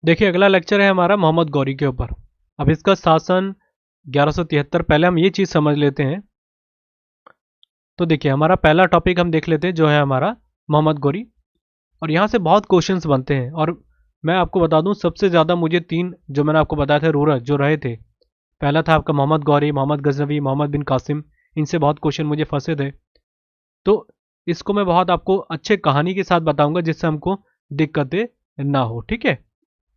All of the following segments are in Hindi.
देखिए अगला लेक्चर है हमारा मोहम्मद गौरी के ऊपर। अब इसका शासन 1173। पहले हम ये चीज़ समझ लेते हैं। तो देखिए हमारा पहला टॉपिक हम देख लेते हैं जो है हमारा मोहम्मद गौरी। और यहाँ से बहुत क्वेश्चंस बनते हैं और मैं आपको बता दूं सबसे ज़्यादा मुझे तीन जो मैंने आपको बताया था रूलर जो रहे थे। पहला था आपका मोहम्मद गौरी, मोहम्मद गजनवी, मोहम्मद बिन कासिम। इनसे बहुत क्वेश्चन मुझे फंसे थे। तो इसको मैं बहुत आपको अच्छे कहानी के साथ बताऊंगा जिससे हमको दिक्कतें ना हो। ठीक है,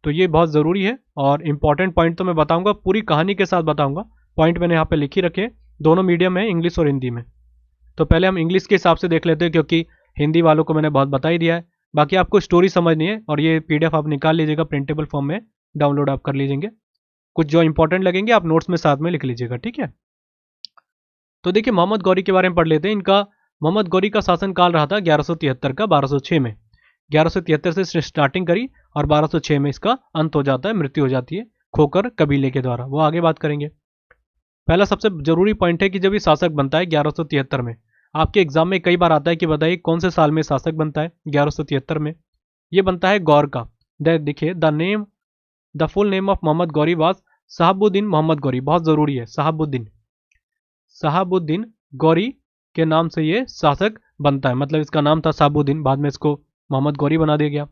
तो ये बहुत ज़रूरी है और इम्पॉर्टेंट पॉइंट तो मैं बताऊंगा, पूरी कहानी के साथ बताऊंगा। पॉइंट मैंने यहाँ पे लिख ही रखे, दोनों मीडियम है, इंग्लिश और हिंदी में। तो पहले हम इंग्लिश के हिसाब से देख लेते हैं क्योंकि हिंदी वालों को मैंने बहुत बता ही दिया है। बाकी आपको स्टोरी समझनी है और ये पीडीएफ आप निकाल लीजिएगा, प्रिंटेबल फॉर्म में डाउनलोड आप कर लीजिएंगे। कुछ जो इंपॉर्टेंट लगेंगे आप नोट्स में साथ में लिख लीजिएगा। ठीक है, तो देखिए मोहम्मद गौरी के बारे में पढ़ लेते हैं। इनका मोहम्मद गौरी का शासनकाल रहा था 1173 का 1206 में। 1173 से स्टार्टिंग करी और 1206 में इसका अंत हो जाता है, मृत्यु हो जाती है खोकर कबीले के द्वारा। वो आगे बात करेंगे। पहला सबसे जरूरी पॉइंट है कि जब ये शासक बनता है 1173 में, आपके एग्जाम में कई बार आता है कि बताइए कौन से साल में शासक बनता है 1173 में। ये बनता है गौर का। देखिए the full name of Mohammad Ghori was Shahabuddin Mohammad Ghori. बहुत जरूरी है, शहाबुद्दीन गौरी के नाम से ये शासक बनता है। मतलब इसका नाम था शहाबुद्दीन, बाद में इसको मोहम्मद गौरी बना दिया गया।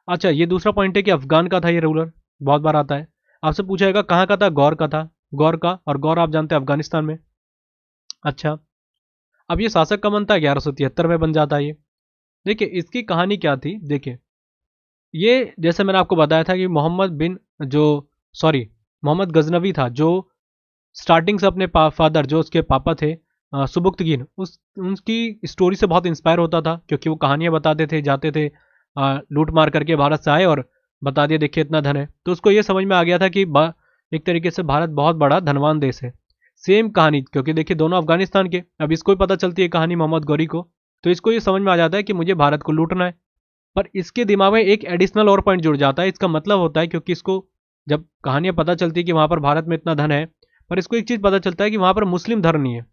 अच्छा, ये दूसरा पॉइंट है कि अफगान का था ये रूलर, बहुत बार आता है। आपसे पूछा जाएगा कहाँ का था, गौर का था, गौर का। और गौर आप जानते हैं अफगानिस्तान में। अच्छा, अब ये शासक कब बनता है, 1173 में बन जाता है ये। देखिए इसकी कहानी क्या थी। देखिए ये जैसे मैंने आपको बताया था कि मोहम्मद गजनवी था जो स्टार्टिंग से अपने फादर जो उसके पापा थे सुबुक्तगीन, उस उनकी स्टोरी से बहुत इंस्पायर होता था क्योंकि वो कहानियां बताते थे, जाते थे लूट मार करके भारत से आए और बता दिए देखिए इतना धन है। तो उसको ये समझ में आ गया था कि एक तरीके से भारत बहुत बड़ा धनवान देश है। सेम कहानी, क्योंकि देखिए दोनों अफगानिस्तान के। अब इसको भी पता चलती है कहानी मोहम्मद गौरी को, तो इसको ये समझ में आ जाता है कि मुझे भारत को लूटना है। पर इसके दिमाग में एक एडिशनल और पॉइंट जुड़ जाता है। इसका मतलब होता है क्योंकि इसको जब कहानियां पता चलती है कि वहां पर भारत में इतना धन है, पर इसको एक चीज पता चलता है कि वहां पर मुस्लिम धर्म नहीं है,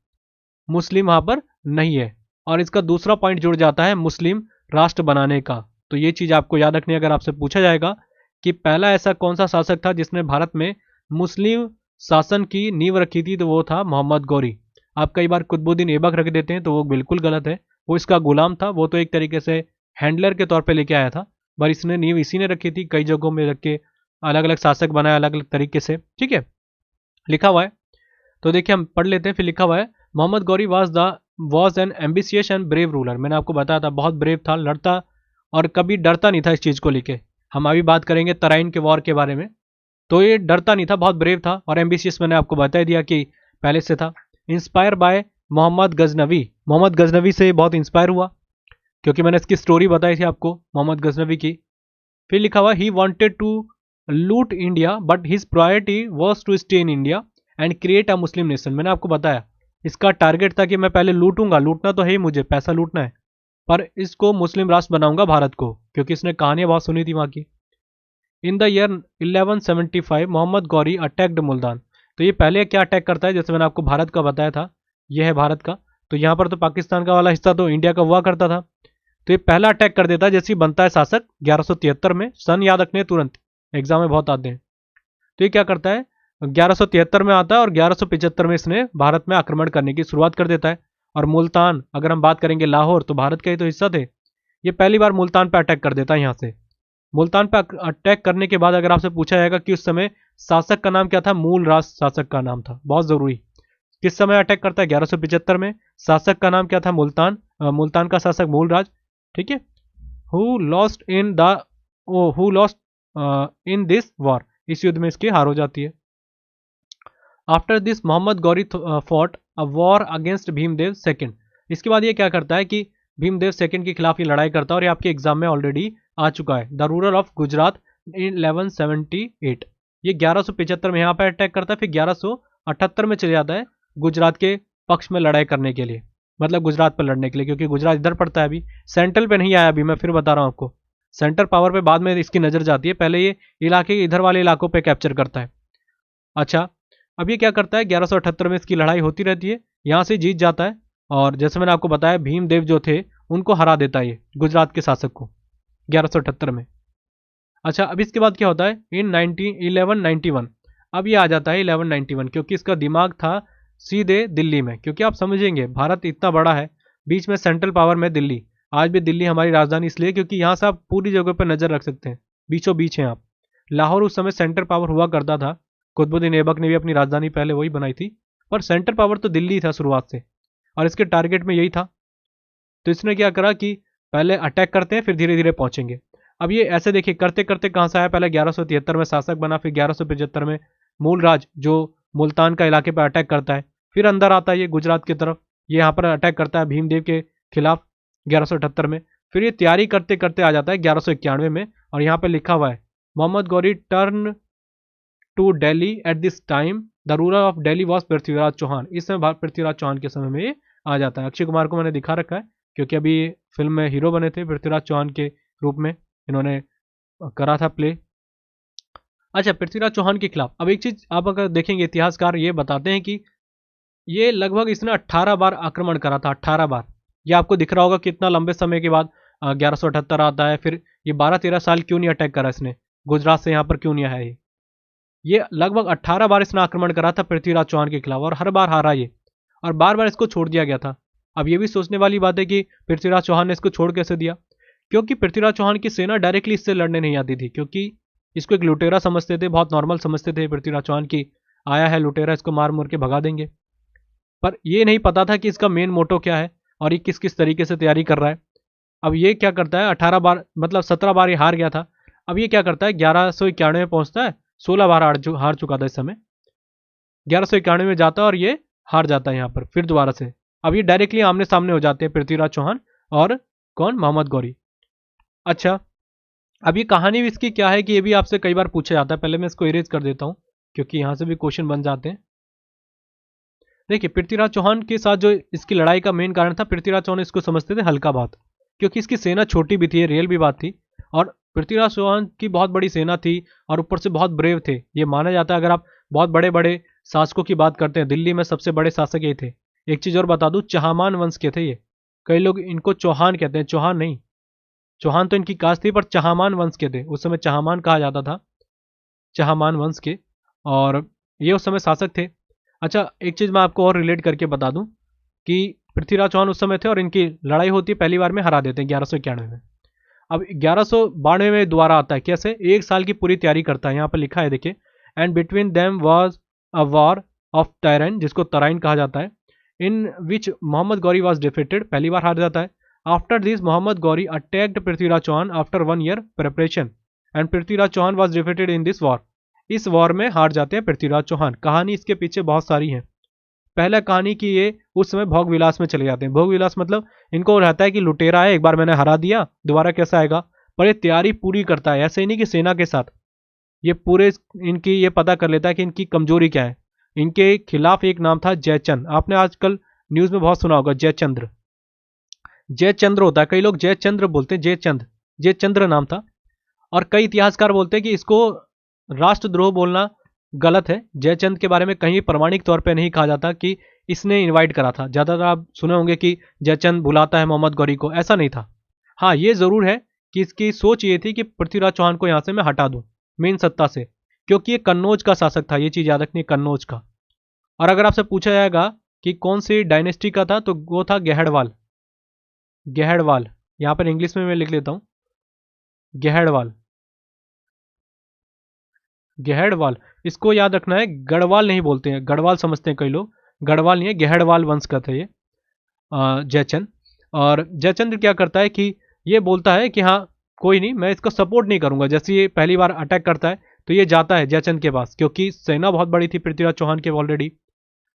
मुस्लिम वहां पर नहीं है। और इसका दूसरा पॉइंट जुड़ जाता है मुस्लिम राष्ट्र बनाने का। तो ये चीज आपको याद रखनी है अगर आपसे पूछा जाएगा कि पहला ऐसा कौन सा शासक था जिसने भारत में मुस्लिम शासन की नींव रखी थी, तो वो था मोहम्मद गौरी। आप कई बार कुतुबुद्दीन ऐबक रख देते हैं तो वो बिल्कुल गलत है। वो इसका गुलाम था, वो तो एक तरीके से हैंडलर के तौर पे लेके आया था, पर इसने नींव इसी ने रखी थी। कई जगहों में रख के अलग अलग शासक बनाया अलग अलग तरीके से। ठीक है, लिखा हुआ है, तो देखिए हम पढ़ लेते हैं। फिर लिखा हुआ है Mohammad Ghori was an ambitious and brave ruler. मैंने आपको बताया था बहुत ब्रेव था, लड़ता और कभी डरता नहीं था इस चीज़ को लेके। हम अभी बात करेंगे तराइन के वॉर के बारे में। तो ये डरता नहीं था, बहुत ब्रेव था और एम्बिशियस मैंने आपको बता दिया कि पहले से था। इंस्पायर बाय मोहम्मद गजनवी से बहुत इंस्पायर हुआ क्योंकि मैंने इसकी स्टोरी बताई थी आपको मोहम्मद गजनवी की। फिर लिखा हुआ he wanted to loot India but his priority was to stay in India and create a Muslim nation. मैंने आपको बताया इसका टारगेट था कि मैं पहले लूटूंगा, लूटना तो है ही, मुझे पैसा लूटना है, पर इसको मुस्लिम राष्ट्र बनाऊंगा भारत को, क्योंकि इसने कहानियां बहुत सुनी थी वहां की। In the year 1175 Mohammad Ghori attacked Multan. तो ये पहले क्या अटैक करता है, जैसे मैंने आपको भारत का बताया था, ये है भारत का। तो यहाँ पर तो पाकिस्तान का वाला हिस्सा तो इंडिया का हुआ करता था। तो ये पहला अटैक कर देता है जैसे ही बनता है शासक 1173 में। सन याद रखने तुरंत, एग्जाम में बहुत आते हैं। तो ये क्या करता है, 1173 में आता है और 1175 में इसने भारत में आक्रमण करने की शुरुआत कर देता है। और मुल्तान, अगर हम बात करेंगे लाहौर, तो भारत का ही तो हिस्सा थे। ये पहली बार मुल्तान पे अटैक कर देता है यहाँ से। मुल्तान पे अटैक करने के बाद अगर आपसे पूछा जाएगा कि उस समय शासक का नाम क्या था, मूल राज शासक का नाम था। बहुत जरूरी, किस समय अटैक करता है, 1175 में। शासक का नाम क्या था, मुल्तान का शासक मूल राज। ठीक है, who lost in this war, इस युद्ध में इसकी हार हो जाती है। After this Mohammad Ghori fought a war against Bhimdev second. इसके बाद ये क्या करता है कि भीमदेव सेकंड के खिलाफ ये लड़ाई करता है और ये आपके एग्जाम में ऑलरेडी आ चुका है। द रूरल ऑफ गुजरात इन 1178। ये 1175 में यहाँ पर अटैक करता है, फिर 1178 में चले जाता है गुजरात के पक्ष में लड़ाई करने के लिए, मतलब गुजरात पर लड़ने के लिए, क्योंकि गुजरात इधर पड़ता है, अभी सेंट्रल पे नहीं आया। अभी मैं फिर बता रहा हूँ आपको, सेंटर पावर पे बाद में इसकी नजर जाती है, पहले ये इलाके इधर वाले इलाकों पे कैप्चर करता है। अच्छा, अब ये क्या करता है, 1178 में इसकी लड़ाई होती रहती है, यहाँ से जीत जाता है। और जैसे मैंने आपको बताया भीमदेव जो थे उनको हरा देता है ये गुजरात के शासक को 1178 में। अच्छा, अब इसके बाद क्या होता है इन 1191, अब ये आ जाता है 1191, क्योंकि इसका दिमाग था सीधे दिल्ली में, क्योंकि आप समझेंगे भारत इतना बड़ा है, बीच में सेंट्रल पावर में दिल्ली, आज भी दिल्ली हमारी राजधानी इसलिए क्योंकि यहाँ से आप पूरी जगह पर नजर रख सकते हैं, बीचों बीच हैं आप। लाहौर उस समय सेंट्रल पावर हुआ करता था, कुतुबुद्दीन ऐबक ने भी अपनी राजधानी पहले वही बनाई थी, पर सेंट्रल पावर तो दिल्ली था शुरुआत से, और इसके टारगेट में यही था। तो इसने क्या करा कि पहले अटैक करते हैं फिर धीरे धीरे पहुंचेंगे। अब ये ऐसे देखिए करते करते कहाँ से आया, पहले 1173 में शासक बना, फिर 1175 में मूल राज जो मुल्तान का इलाके पर अटैक करता है, फिर अंदर आता है ये गुजरात की तरफ, ये यहाँ पर अटैक करता है भीमदेव के खिलाफ 1178 में, फिर ये तैयारी करते करते आ जाता है 1191 में, और यहाँ पर लिखा हुआ है Mohammad Ghori turn to Delhi at this time, the ruler of Delhi was Prithviraj Chauhan. इस समय पृथ्वीराज चौहान के समय में ये आ जाता है। अक्षय कुमार को मैंने दिखा रखा है क्योंकि अभी फिल्म में हीरो बने थे पृथ्वीराज चौहान के रूप में, इन्होंने करा था प्ले। अच्छा, पृथ्वीराज चौहान के खिलाफ अब एक चीज आप अगर देखेंगे, इतिहासकार ये बताते हैं कि ये लगभग इसने 18 बार आक्रमण करा था, 18 बार। ये आपको दिख रहा होगा कितना लंबे समय के बाद 1178 आता है, फिर ये 12-13 साल क्यों नहीं अटैक करा इसने, गुजरात से यहाँ पर क्यों नहीं आया ये लगभग 18 बार इसने आक्रमण करा था पृथ्वीराज चौहान के खिलाफ, और हर बार हारा ये, और बार बार इसको छोड़ दिया गया था। अब ये भी सोचने वाली बात है कि पृथ्वीराज चौहान ने इसको छोड़ कैसे दिया, क्योंकि पृथ्वीराज चौहान की सेना डायरेक्टली इससे लड़ने नहीं आती थी, क्योंकि इसको एक लुटेरा समझते थे, बहुत नॉर्मल समझते थे पृथ्वीराज चौहान की आया है लुटेरा, इसको मार मुर के भगा देंगे। पर ये नहीं पता था कि इसका मेन मोटो क्या है और ये किस किस तरीके से तैयारी कर रहा है। अब ये क्या करता है, 18 बार मतलब 17 बार ये हार गया था, अब ये क्या करता है 1191 में पहुंचता है, 16 बार हार चुका था इस समय, 1191 में जाता है और ये हार जाता है यहाँ पर फिर दोबारा से। अब ये डायरेक्टली आमने सामने हो जाते हैं पृथ्वीराज चौहान और कौन, मोहम्मद गौरी। अच्छा, अब ये कहानी भी इसकी क्या है कि ये भी आपसे कई बार पूछा जाता है, पहले मैं इसको इरेज कर देता हूँ क्योंकि यहाँ से भी क्वेश्चन बन जाते हैं। देखिए, पृथ्वीराज चौहान के साथ जो इसकी लड़ाई का मेन कारण था, पृथ्वीराज चौहान इसको समझते थे हल्का बात, क्योंकि इसकी सेना छोटी भी थी, रियल भी बात थी, और पृथ्वीराज चौहान की बहुत बड़ी सेना थी और ऊपर से बहुत ब्रेव थे। ये माना जाता है, अगर आप बहुत बड़े बड़े शासकों की बात करते हैं, दिल्ली में सबसे बड़े शासक ये थे। एक चीज और बता दूं, चहामान वंश के थे ये, कई लोग इनको चौहान कहते हैं, चौहान नहीं, चौहान तो इनकी कास्ट थी, पर चहामान वंश के थे, उस समय चहामान कहा जाता था, चहामान वंश के, और ये उस समय शासक थे। अच्छा, एक चीज मैं आपको और रिलेट करके बता दूं कि पृथ्वीराज चौहान उस समय थे और इनकी लड़ाई होती है, पहली बार में हरा देते हैं 1191 में। अब 1192 में दोबारा आता है, कैसे, एक साल की पूरी तैयारी करता है, यहाँ पर लिखा है देखिए, and between them was a war of Tarain, जिसको तराइन कहा जाता है, in which Mohammad Ghori was defeated, पहली बार हार जाता है। After this Mohammad Ghori attacked Prithviraj Chauhan after 1 year preparation and Prithviraj Chauhan was defeated in this war. इस वॉर में हार जाते हैं पृथ्वीराज चौहान। कहानी इसके पीछे बहुत सारी है। पहला कहानी की ये उस समय भोग विलास में चले जाते हैं, भोग विलास मतलब इनको रहता है कि लुटेरा है, एक बार मैंने हरा दिया, दोबारा कैसे आएगा, पर ये तैयारी पूरी करता है, ऐसे ही नहीं कि सेना के साथ, ये पूरे इनकी ये पता कर लेता है कि इनकी कमजोरी क्या है। इनके खिलाफ एक नाम था जयचंद, आपने आजकल न्यूज में बहुत सुना होगा, जयचंद्र, जयचंद्र होता है, कई लोग जयचंद्र बोलते हैं, जयचंद, जयचंद्र नाम था। और कई इतिहासकार बोलते हैं कि इसको राष्ट्रद्रोह बोलना गलत है, जयचंद के बारे में कहीं प्रमाणिक तौर पे नहीं कहा जाता कि इसने इनवाइट करा था। ज़्यादातर आप सुने होंगे कि जयचंद बुलाता है मोहम्मद गौरी को, ऐसा नहीं था। हाँ, ये ज़रूर है कि इसकी सोच ये थी कि पृथ्वीराज चौहान को यहाँ से मैं हटा दूँ मेन सत्ता से, क्योंकि ये कन्नौज का शासक था, ये चीज़ याद रखनी, कन्नौज का। और अगर आपसे पूछा जाएगा कि कौन सी डायनेस्टी का था, तो वो था गहड़वाल, गहड़वाल, यहाँ पर इंग्लिश में मैं लिख लेता हूँ, गहड़वाल, गहड़वाल, इसको याद रखना है, गढ़वाल नहीं बोलते हैं, गढ़वाल समझते हैं कई लोग, गढ़वाल नहीं है, गहड़वाल वंश का था ये जयचंद। और जयचंद्र क्या करता है कि ये बोलता है कि हाँ कोई नहीं, मैं इसको सपोर्ट नहीं करूंगा, जैसे ये पहली बार अटैक करता है तो ये जाता है जयचंद के पास, क्योंकि सेना बहुत बड़ी थी पृथ्वीराज चौहान के ऑलरेडी,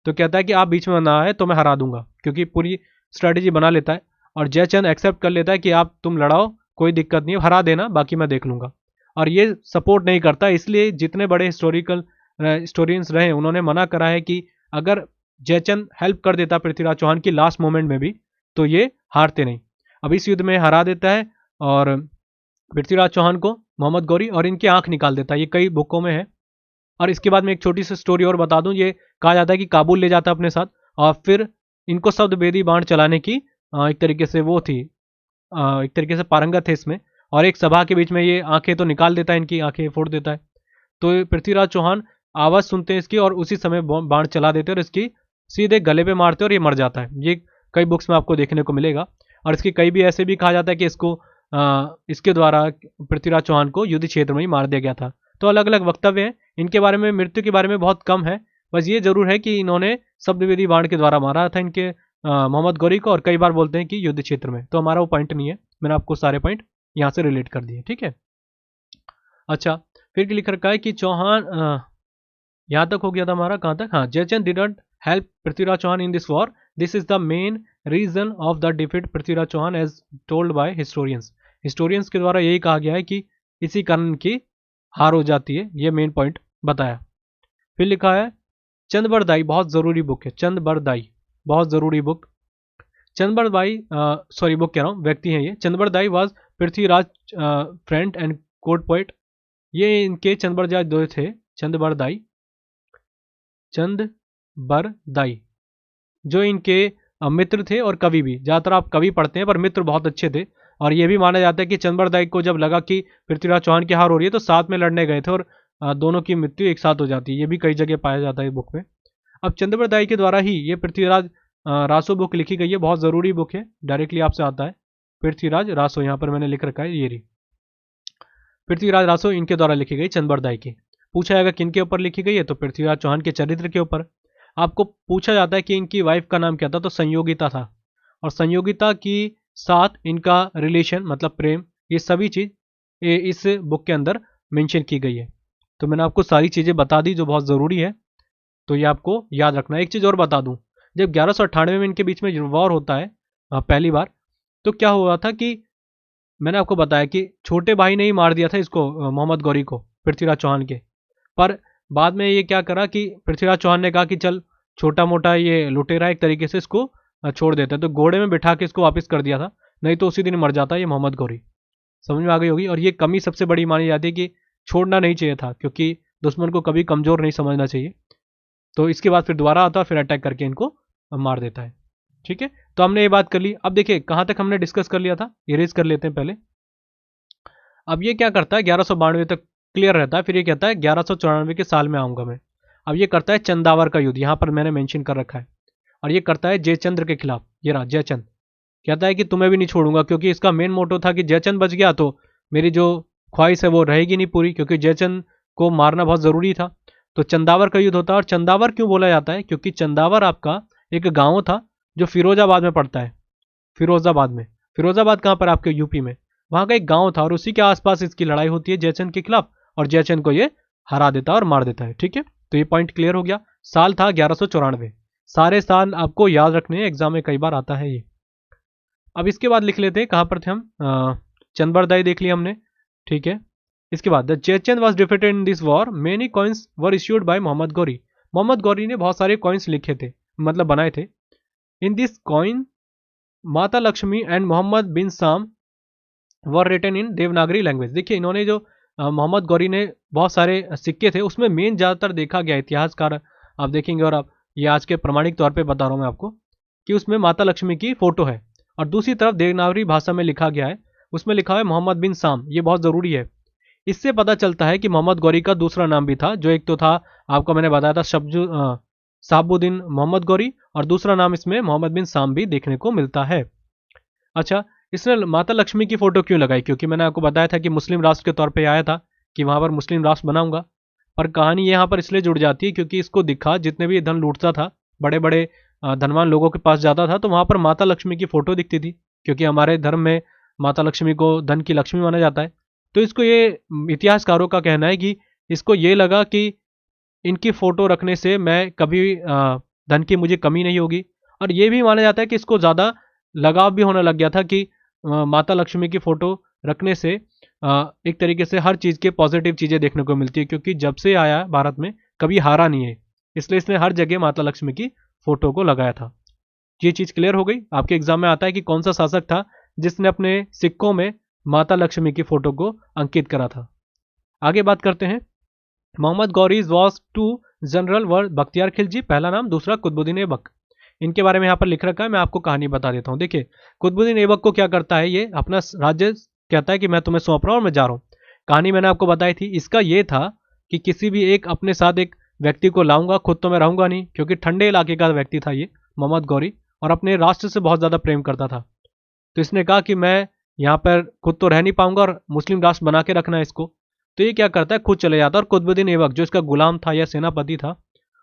तो कहता है कि आप बीच में ना आए तो मैं हरा दूंगा, क्योंकि पूरी स्ट्रेटेजी बना लेता है। और जयचंद एक्सेप्ट कर लेता है कि आप तुम लड़ाओ, कोई दिक्कत नहीं है, हरा देना, बाकी मैं देख लूंगा। और ये सपोर्ट नहीं करता, इसलिए जितने बड़े हिस्टोरिकल हिस्टोरियंस रहे उन्होंने मना करा है कि अगर जयचंद हेल्प कर देता पृथ्वीराज चौहान की लास्ट मोमेंट में भी तो ये हारते नहीं। अब इस युद्ध में हरा देता है और पृथ्वीराज चौहान को मोहम्मद गौरी, और इनकी आंख निकाल देता है, ये कई बुकों में है। और इसके बाद में एक छोटी सी स्टोरी और बता दूं, ये कहा जाता है कि काबुल ले जाता अपने साथ, और फिर इनको शब्द वेदी बाण चलाने की एक तरीके से वो थी, एक तरीके से पारंगत थे इसमें, और एक सभा के बीच में ये आंखें तो निकाल देता है, इनकी आंखें फोड़ देता है। तो पृथ्वीराज चौहान आवाज सुनते हैं इसकी और उसी समय बाण चला देते हैं और इसकी सीधे गले पे मारते हैं और ये मर जाता है। ये कई बुक्स में आपको देखने को मिलेगा। और इसकी कई भी ऐसे भी कहा जाता है कि इसके द्वारा पृथ्वीराज चौहान को युद्ध क्षेत्र में ही मार दिया गया था। तो अलग अलग वक्तव्य हैं इनके बारे में, मृत्यु के बारे में बहुत कम है। बस ये जरूर है कि इन्होंने शब्दवेदी बाण के द्वारा मारा था इनके मोहम्मद गौरी को, और कई बार बोलते हैं कि युद्ध क्षेत्र में। तो हमारा वो पॉइंट नहीं है, मैंने आपको सारे पॉइंट यहाँ से रिलेट कर दिए, ठीक है। अच्छा, फिर लिख रखा है कि चौहान, यहाँ तक हो गया था हमारा, कहाँ तक, हाँ, Jaichand didn't help Prithviraj Chauhan in this war, this is the main reason of the defeat Prithviraj Chauhan as told by historians. Historians के द्वारा यही कहा गया है कि इसी कारण की हार हो जाती है, ये मेन पॉइंट बताया। फिर लिखा है चंदबरदाई, बहुत जरूरी बुक है चंदबरदाई, बहुत जरूरी बुक। चंदबरदाई, सॉरी बुक कह रहा हूँ, व्यक्ति है ये। Chandbardai was Prithviraj friend and court poet. ये इनके चंदबरदाई दो थे, चंदबरदाई, चंदबरदाई जो इनके मित्र थे और कवि भी। ज़्यादातर आप कवि पढ़ते हैं पर मित्र बहुत अच्छे थे। और ये भी माना जाता है कि चंदबरदाई को जब लगा कि पृथ्वीराज चौहान की हार हो रही है तो साथ में लड़ने गए थे और दोनों की मृत्यु एक साथ हो जाती है। ये भी कई जगह पाया जाता है बुक में। अब चंदबरदाई के द्वारा ही ये पृथ्वीराज रासो बुक लिखी गई है, बहुत ज़रूरी बुक है, डायरेक्टली आपसे आता है पृथ्वीराज रासो, यहाँ पर मैंने लिख रखा है, ये रही पृथ्वीराज रासो, इनके द्वारा लिखी गई चंदबरदाई की। पूछा जाएगा किन के ऊपर लिखी गई है, तो पृथ्वीराज चौहान के चरित्र के ऊपर। आपको पूछा जाता है कि इनकी वाइफ का नाम क्या था, तो संयोगिता था। और संयोगिता की साथ इनका रिलेशन मतलब प्रेम, ये सभी चीज़ इस बुक के अंदर मेंशन की गई है। तो मैंने आपको सारी चीज़ें बता दी जो बहुत ज़रूरी है, तो ये आपको याद रखना है। एक चीज़ और बता दूं, जब 1198 में इनके बीच में वॉर होता है पहली बार, तो क्या हुआ था कि मैंने आपको बताया कि छोटे भाई ने ही मार दिया था इसको, मोहम्मद गौरी को, पृथ्वीराज चौहान के। पर बाद में ये क्या करा कि पृथ्वीराज चौहान ने कहा कि चल छोटा मोटा ये लुटेरा एक तरीके से इसको छोड़ देते हैं, तो घोड़े में बिठा के इसको वापस कर दिया था, नहीं तो उसी दिन मर जाता ये मोहम्मद गौरी। समझ में आ गई होगी। और ये कमी सबसे बड़ी मानी जाती है कि छोड़ना नहीं चाहिए था, क्योंकि दुश्मन को कभी कमज़ोर नहीं समझना चाहिए। तो इसके बाद फिर दोबारा आता है, फिर अटैक करके इनको मार देता है, ठीक है। तो हमने ये बात कर ली। अब देखिए कहाँ तक हमने डिस्कस कर लिया था, इरेज कर लेते हैं पहले। अब ये क्या करता है, 1192 तक क्लियर रहता है, फिर ये कहता है 1194 के साल में आऊँगा मैं। अब ये करता है चंदावर का युद्ध, यहाँ पर मैंने मेंशन कर रखा है। और ये करता है जयचंद्र के खिलाफ, ये रहा जयचंद। कहता है कि तुम्हें भी नहीं छोड़ूंगा, क्योंकि इसका मेन मोटो था कि जयचंद बच गया तो मेरी जो ख्वाहिश है वो रहेगी नहीं पूरी, क्योंकि जयचंद को मारना बहुत ज़रूरी था। तो चंदावर का युद्ध होता है। और चंदावर क्यों बोला जाता है, क्योंकि चंदावर आपका एक गाँव था जो फिरोजाबाद में पड़ता है। फिरोजाबाद में, फिरोजाबाद कहाँ पर, आपके यूपी में, वहाँ का एक गाँव था और उसी के आसपास इसकी लड़ाई होती है जयचंद के खिलाफ, और जयचंद को ये हरा देता है और मार देता है, ठीक है। तो ये पॉइंट क्लियर हो गया। साल था 1194। सारे साल आपको याद रखने हैं, एग्जाम में कई बार आता है ये। अब इसके बाद लिख लेते हैं कहाँ पर थे हम, चंदबरदाई देख लिया हमने, ठीक है। इसके बाद the Jaichand was defeated in this war, many coins were issued by Mohammad Ghori. Mohammad Ghori ने बहुत सारे कॉइन्स लिखे थे, मतलब बनाए थे। इन दिस कॉइन माता Lakshmi and Mohammad bin Sam were written in Devanagari language. देखिए इन्होंने जो मोहम्मद गौरी ने बहुत सारे सिक्के थे, उसमें मेन ज़्यादातर देखा गया, इतिहासकार आप देखेंगे और आप ये आज के प्रमाणिक तौर पे बता रहा हूँ मैं आपको, कि उसमें माता लक्ष्मी की फ़ोटो है और दूसरी तरफ देवनागरी भाषा में लिखा गया है, उसमें लिखा है मोहम्मद बिन साम। ये बहुत ज़रूरी है। इससे पता चलता है कि मोहम्मद गौरी का दूसरा नाम भी था, जो एक तो था आपको मैंने बताया था शहाबुद्दीन मोहम्मद गौरी, और दूसरा नाम इसमें मोहम्मद बिन साम भी देखने को मिलता है। अच्छा, इसने माता लक्ष्मी की फ़ोटो क्यों लगाई, क्योंकि मैंने आपको बताया था कि मुस्लिम राष्ट्र के तौर पे आया था कि वहाँ पर मुस्लिम राष्ट्र बनाऊंगा। पर कहानी यहाँ पर इसलिए जुड़ जाती है क्योंकि इसको दिखा, जितने भी धन लूटता था, बड़े बड़े धनवान लोगों के पास जाता था, तो वहाँ पर माता लक्ष्मी की फ़ोटो दिखती थी, क्योंकि हमारे धर्म में माता लक्ष्मी को धन की लक्ष्मी माना जाता है। तो इसको ये इतिहासकारों का कहना है कि इसको ये लगा कि इनकी फ़ोटो रखने से मैं कभी धन की मुझे कमी नहीं होगी। और ये भी माना जाता है कि इसको ज़्यादा लगाव भी होने लग गया था कि माता लक्ष्मी की फ़ोटो रखने से एक तरीके से हर चीज़ के पॉजिटिव चीज़ें देखने को मिलती है, क्योंकि जब से आया भारत में कभी हारा नहीं है, इसलिए इसने हर जगह माता लक्ष्मी की फ़ोटो को लगाया था। ये चीज़ क्लियर हो गई। आपके एग्जाम में आता है कि कौन सा शासक था जिसने अपने सिक्कों में माता लक्ष्मी की फ़ोटो को अंकित करा था। आगे बात करते हैं। Mohammad Ghori's was two general were Bakhtiyar Khilji, पहला नाम, दूसरा कुतुबुद्दीन ऐबक। इनके बारे में यहाँ पर लिख रखा है, मैं आपको कहानी बता देता हूँ। देखिए कुतुबुद्दीन ऐबक को क्या करता है, ये अपना राज्य कहता है कि मैं तुम्हें सौंप रहा हूँ और मैं जा रहा हूँ। कहानी मैंने आपको बताई थी, इसका ये था कि किसी भी एक अपने साथ एक व्यक्ति को लाऊंगा, खुद तो मैं रहूंगा नहीं, क्योंकि ठंडे इलाके का व्यक्ति था ये मोहम्मद गौरी, और अपने राष्ट्र से बहुत ज़्यादा प्रेम करता था। तो इसने कहा कि मैं यहाँ पर खुद तो रह नहीं पाऊंगा और मुस्लिम राष्ट्र बना के रखना है इसको। तो ये क्या करता है, खुद चले जाता है और कुतुबुद्दीन ऐबक जो इसका गुलाम था या सेनापति था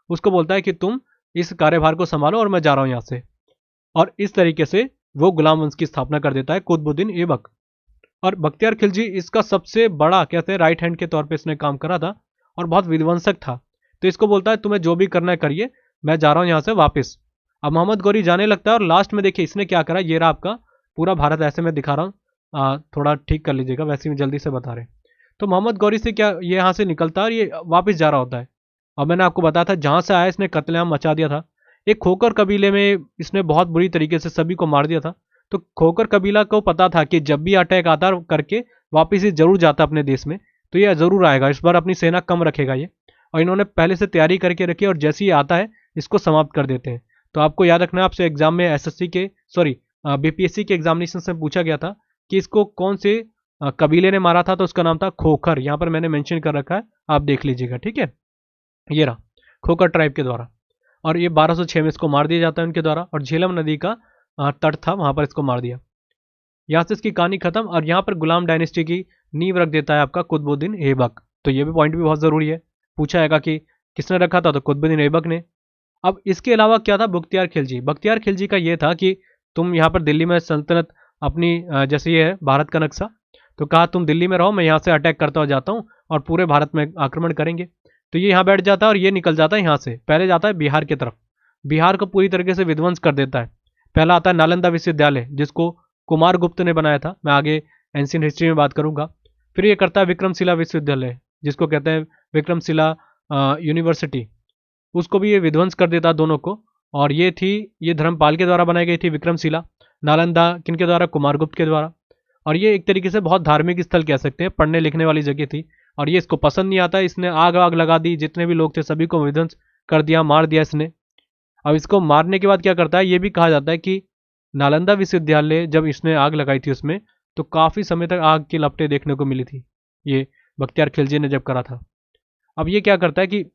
उसको बोलता है कि तुम इस कार्यभार को संभालो और मैं जा रहा हूँ यहाँ से। और इस तरीके से वो गुलाम वंश की स्थापना कर देता है कुतुबुद्दीन ऐबक। और बख्तियार खिलजी इसका सबसे बड़ा कहते हैं राइट हैंड के तौर पे इसने काम करा था और बहुत विध्वंसक था। तो इसको बोलता है तुम्हें जो भी करना है करिए, मैं जा रहा हूँ यहाँ से वापस। अब मोहम्मद गौरी जाने लगता है और लास्ट में देखिए इसने क्या करा, ये रहा आपका पूरा भारत, ऐसे मैं दिखा रहा हूँ, थोड़ा ठीक कर लीजिएगा, वैसे ही जल्दी से बता रहे। तो मोहम्मद गौरी से क्या, ये यहाँ से निकलता है और ये वापस जा रहा होता है। और मैंने आपको बताया था जहाँ से आया इसने कत्लेआम मचा दिया था। एक खोकर कबीले में इसने बहुत बुरी तरीके से सभी को मार दिया था। तो खोकर कबीला को पता था कि जब भी अटैक आता करके वापस ये जरूर जाता अपने देश में, तो ये जरूर आएगा, इस बार अपनी सेना कम रखेगा ये। और इन्होंने पहले से तैयारी करके रखी और जैसे ही आता है इसको समाप्त कर देते हैं। तो आपको याद रखना है, आपसे एग्जाम में एसएससी के बीपीएससी के एग्जामिनेशन से पूछा गया था कि इसको कौन से कबीले ने मारा था, तो उसका नाम था खोखर। यहाँ पर मैंने मेंशन कर रखा है, आप देख लीजिएगा, ठीक है। ये रहा खोखर ट्राइब के द्वारा, और ये 1206 में इसको मार दिया जाता है उनके द्वारा। और झेलम नदी का तट था, वहां पर इसको मार दिया। यहाँ से इसकी कहानी खत्म। और यहाँ पर गुलाम डायनेस्टी की नींव रख देता है आपका कुतुबुद्दीन ऐबक। तो ये भी पॉइंट भी बहुत जरूरी है, पूछा जाएगा कि किसने रखा था, तो कुतुबुद्दीन ऐबक ने। अब इसके अलावा क्या था, बख्तियार खिलजी। बख्तियार खिलजी का ये था कि तुम यहाँ पर दिल्ली में सल्तनत अपनी, जैसे ये है भारत का नक्शा, तो कहा तुम दिल्ली में रहो, मैं यहाँ से अटैक करता हुआ जाता हूँ और पूरे भारत में आक्रमण करेंगे। तो ये यहाँ बैठ जाता है और ये निकल जाता है यहाँ से, पहले जाता है बिहार की तरफ, बिहार को पूरी तरीके से विध्वंस कर देता है। पहला आता है नालंदा विश्वविद्यालय, जिसको कुमार गुप्त ने बनाया था, मैं आगे एंशियंट हिस्ट्री में बात करूंगा। फिर ये करता है विक्रमशिला विश्वविद्यालय, जिसको कहते हैं विक्रमशिला यूनिवर्सिटी, उसको भी ये विध्वंस कर देता दोनों को। और ये धर्मपाल के द्वारा बनाई गई थी विक्रमशिला। नालंदा किनके द्वारा, कुमारगुप्त के द्वारा। और ये एक तरीके से बहुत धार्मिक स्थल कह सकते हैं, पढ़ने लिखने वाली जगह थी। और ये इसको पसंद नहीं आता, इसने आग लगा दी, जितने भी लोग थे सभी को विध्वंस कर दिया, मार दिया इसने। अब इसको मारने के बाद क्या करता है, ये भी कहा जाता है कि नालंदा विश्वविद्यालय जब इसने आग लगाई थी उसमें, तो काफी समय तक आग की लपटें देखने को मिली थी, ये बख्तियार खिलजी ने जब करा था। अब ये क्या करता है कि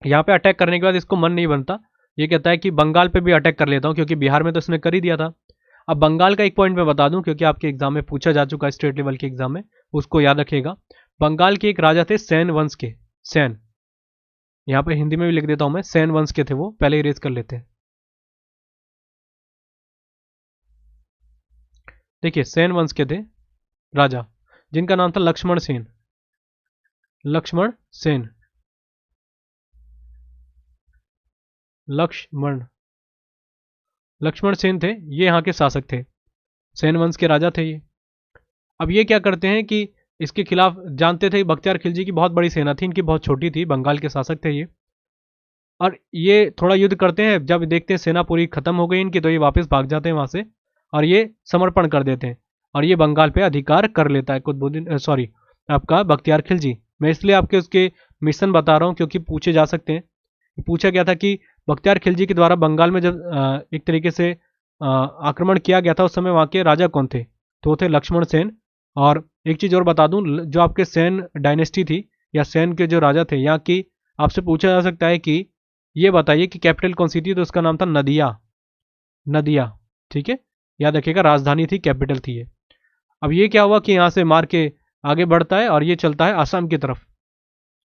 यहाँ पे अटैक करने के बाद इसको मन नहीं बनता, ये कहता है कि बंगाल पे भी अटैक कर लेता हूँ, क्योंकि बिहार में तो इसने कर ही दिया था। अब बंगाल का एक पॉइंट मैं बता दूं, क्योंकि आपके एग्जाम में पूछा जा चुका है, स्टेट लेवल के एग्जाम में, उसको याद रखिएगा। बंगाल के एक राजा थे सेन वंश के, सेन, यहाँ पे हिंदी में भी लिख देता हूं मैं, सेन वंश के थे वो, पहले इरेज कर लेते हैं। देखिए सेन वंश के थे राजा, जिनका नाम था लक्ष्मण सेन। लक्ष्मण सेन, लक्ष्मण सेन थे, ये यहाँ के शासक थे, सेन वंश के राजा थे ये। अब ये क्या करते हैं कि इसके खिलाफ, जानते थे बख्तियार खिलजी की बहुत बड़ी सेना थी, इनकी बहुत छोटी थी, बंगाल के शासक थे ये। और ये थोड़ा युद्ध करते हैं, जब देखते हैं सेना पूरी खत्म हो गई इनकी, तो ये वापस भाग जाते हैं वहां से और ये समर्पण कर देते हैं और ये बंगाल पे अधिकार कर लेता है कुतुबुद्दीन, सॉरी आपका बख्तियार खिलजी। मैं इसलिए आपके उसके मिशन बता रहा हूँ क्योंकि पूछे जा सकते हैं। पूछा गया था कि बख्तियार खिलजी के द्वारा बंगाल में जब एक तरीके से आक्रमण किया गया था, उस समय वहाँ के राजा कौन थे, तो वो थे लक्ष्मण सेन। और एक चीज़ और बता दूं, जो आपके सेन डायनेस्टी थी या सेन के जो राजा थे यहाँ की, आपसे पूछा जा सकता है कि ये बताइए कि कैपिटल कौन सी थी, तो उसका नाम था नदिया, नदिया, ठीक है, याद रखिएगा, राजधानी थी, कैपिटल थी ये। अब ये क्या हुआ कि यहाँ से मार के आगे बढ़ता है और ये चलता है आसाम की तरफ,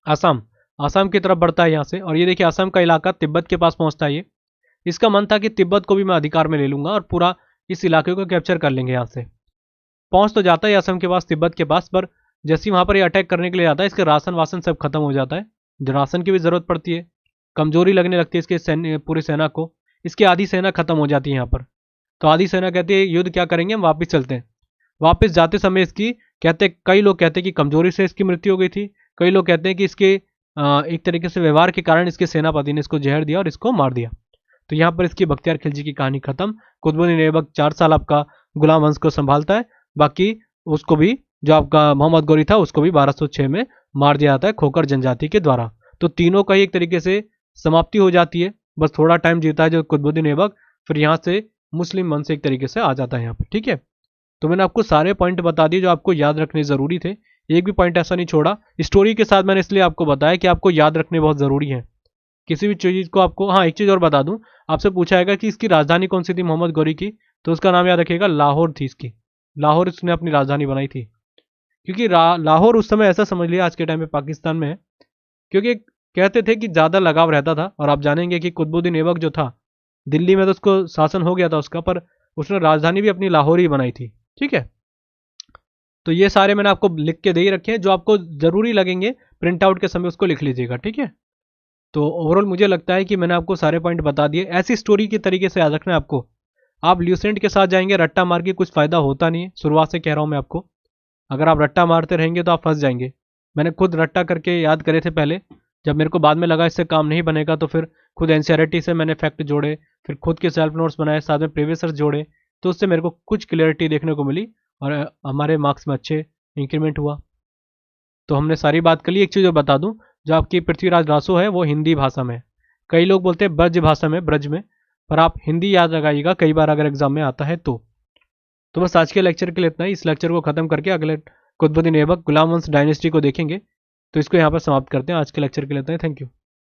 आसाम की तरफ बढ़ता है यहाँ से। और ये देखिए आसाम का इलाका तिब्बत के पास पहुंचता है ये। इसका मन था कि तिब्बत को भी मैं अधिकार में ले लूंगा और पूरा इस इलाके को कैप्चर कर लेंगे। यहाँ से पहुंच तो जाता है असम के पास, तिब्बत के पास, पर जैसे ही वहां पर ये अटैक करने के लिए आता है, इसके राशन वासन सब खत्म हो जाता है, राशन की भी जरूरत पड़ती है, कमजोरी लगने लगती है इसके पूरी सेना को, इसकी आधी सेना खत्म हो जाती है यहाँ पर। तो आधी सेना कहती है युद्ध क्या करेंगे, हम वापस चलते हैं। वापस जाते समय इसकी कई लोग कहते हैं कि कमजोरी से इसकी मृत्यु हो गई थी, कई लोग कहते हैं कि इसके एक तरीके से व्यवहार के कारण इसके सेनापति ने इसको जहर दिया और इसको मार दिया। तो यहाँ पर इसकी बख्तियार खिलजी की कहानी खत्म। कुतुबुद्दीन ऐबक 4 साल आपका गुलाम वंश को संभालता है, बाकी उसको भी, जो आपका मोहम्मद गौरी था, उसको भी 1206 में मार दिया जाता है खोकर जनजाति के द्वारा। तो तीनों का ही एक तरीके से समाप्ति हो जाती है, बस थोड़ा टाइम जीता है जो कुतुबुद्दीन ऐबक, फिर यहाँ से मुस्लिम वंश एक तरीके से आ जाता है यहाँ पर, ठीक है। तो मैंने आपको सारे पॉइंट बता दिए जो आपको याद रखने ज़रूरी थे, एक भी पॉइंट ऐसा नहीं छोड़ा। स्टोरी के साथ मैंने इसलिए आपको बताया कि आपको याद रखने बहुत ज़रूरी है किसी भी चीज़ को आपको। हाँ, एक चीज़ और बता दूं, आपसे पूछा जाएगा कि इसकी राजधानी कौन सी थी मोहम्मद गौरी की, तो उसका नाम याद रखिएगा, लाहौर थी इसकी। लाहौर इसने अपनी राजधानी बनाई थी, क्योंकि लाहौर उस समय ऐसा समझ लिया आज के टाइम में पाकिस्तान में है, क्योंकि कहते थे कि ज़्यादा लगाव रहता था। और आप जानेंगे कि कुतुबुद्दीन ऐबक जो था, दिल्ली में तो उसको शासन हो गया था उसका, पर उसने राजधानी भी अपनी लाहौर ही बनाई थी। ठीक है, तो ये सारे मैंने आपको लिख के दे ही रखे हैं, जो आपको ज़रूरी लगेंगे प्रिंट आउट के समय उसको लिख लीजिएगा। ठीक है, तो ओवरऑल मुझे लगता है कि मैंने आपको सारे पॉइंट बता दिए। ऐसी स्टोरी के तरीके से याद रखना है आपको। आप ल्यूसेंट के साथ जाएंगे, रट्टा मार के कुछ फ़ायदा होता नहीं है, शुरुआत से कह रहा हूँ मैं आपको। अगर आप रट्टा मारते रहेंगे तो आप फंस जाएंगे। मैंने खुद रट्टा करके याद करे थे पहले, जब मेरे को बाद में लगा इससे काम नहीं बनेगा, तो फिर खुद एनसीईआरटी से मैंने फैक्ट जोड़े, फिर खुद के सेल्फ नोट्स बनाए, साथ में प्रीवियस ईयर जोड़े, तो उससे मेरे को कुछ क्लियरिटी देखने को मिली और हमारे मार्क्स में अच्छे इंक्रीमेंट हुआ। तो हमने सारी बात कर ली। एक चीज़ और बता दूं, जो आपकी पृथ्वीराज रासो है वो हिंदी भाषा में है। कई लोग बोलते हैं ब्रज भाषा में, ब्रज में, पर आप हिंदी याद लगाइएगा, कई बार अगर एग्जाम में आता है तो बस आज के लेक्चर के लिए इतना ही। इस लेक्चर को खत्म करके अगले कुतुबुद्दीन ऐबक गुलाम वंश डायनेस्टी को देखेंगे। तो इसको यहाँ पर समाप्त करते हैं। आज के लेक्चर के लिए इतना ही। Thank you.